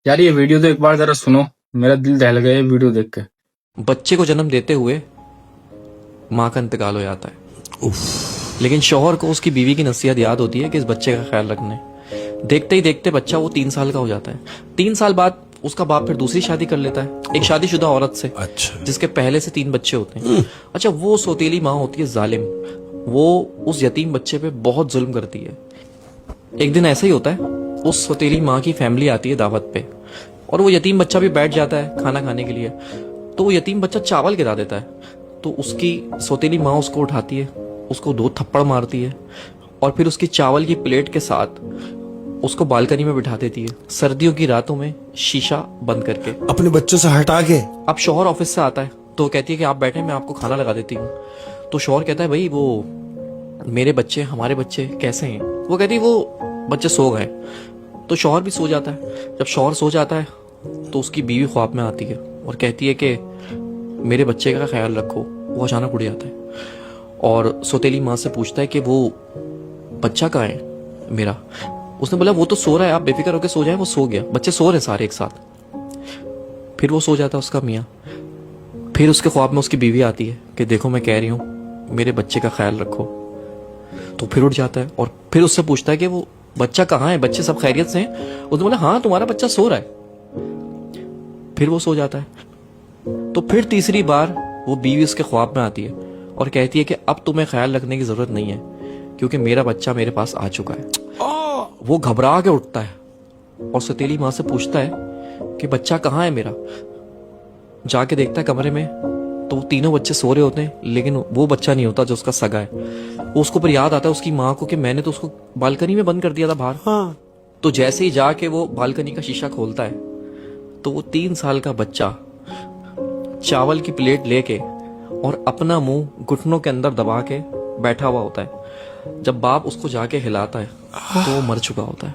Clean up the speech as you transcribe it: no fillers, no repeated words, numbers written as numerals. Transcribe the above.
यार ये वीडियो तो एक बार जरा सुनो। मेरा दिल दहल गया ये वीडियो देख के। बच्चे को जन्म देते हुए माँ का इंतकाल हो जाता है, लेकिन शौहर को उसकी बीवी की नसीहत याद होती है कि इस बच्चे का ख्याल रखने। देखते ही देखते बच्चा वो 3 साल का हो जाता है। 3 साल बाद उसका बाप फिर दूसरी शादी कर लेता है एक शादीशुदा औरत से, जिसके पहले से 3 बच्चे होते हैं। अच्छा, वो सौतेली माँ होती है जालिम। वो उस यतीम बच्चे पे बहुत जुल्म करती है। एक दिन ऐसा ही होता है, उस सौतेली माँ की फैमिली आती है दावत पे, और वो यतीम बच्चा भी बैठ जाता है खाना खाने के लिए। तो वो यतीम बच्चा चावल गिरा देता है, तो उसकी सौतेली माँ उसको उठाती है, उसको 2 थप्पड़ मारती है, और फिर उसकी चावल की प्लेट के साथ उसको बालकनी में बिठा देती है, सर्दियों की रातों में शीशा बंद करके, अपने बच्चों से हटा के। अब शौहर ऑफिस से आता है तो कहती है कि आप बैठे, मैं आपको खाना लगा देती हूँ। तो शौहर कहता है, भाई वो मेरे बच्चे, हमारे बच्चे कैसे हैं? वो कहती है वो बच्चे सो गए। तो शौहर भी सो जाता है। जब शौहर सो जाता है तो उसकी बीवी ख्वाब में आती है और कहती है कि मेरे बच्चे का ख्याल रखो। वो अचानक उड़ जाता है और सौतेली माँ से पूछता है कि वो बच्चा कहाँ है मेरा? उसने बोला वो तो सो रहा है, आप बेफिक्र होकर सो जाए। वो सो गया, बच्चे सो रहे सारे एक साथ। फिर वो सो जाता है उसका मियाँ। फिर उसके ख्वाब में उसकी बीवी आती है कि देखो मैं कह रही हूँ मेरे बच्चे का ख्याल रखो। तो फिर उठ जाता है और फिर उससे पूछता है कि वो बच्चा कहाँ है, बच्चे सब खैरियत से हैं? उसने बोला हाँ, तुम्हारा बच्चा सो रहा है। फिर वो सो जाता है। तो फिर तीसरी बार वो बीवी उसके ख्वाब में आती है और कहती है कि अब तुम्हें ख्याल रखने की जरूरत नहीं है, क्योंकि मेरा बच्चा मेरे पास आ चुका है। वो घबरा के उठता है और सौतेली माँ से पूछता है कि बच्चा कहाँ है मेरा? जाके देखता है कमरे में, तो वो तीनों बच्चे सो रहे होते हैं, लेकिन वो बच्चा नहीं होता जो उसका सगा है। वो उसको पर याद आता है उसकी माँ को कि मैंने तो उसको बालकनी में बंद कर दिया था बाहर। हाँ। तो जैसे ही जाके वो बालकनी का शीशा खोलता है तो वो 3 साल का बच्चा चावल की प्लेट लेके और अपना मुंह घुटनों के अंदर दबा के बैठा हुआ होता है। जब बाप उसको जाके हिलाता है तो वो मर चुका होता है।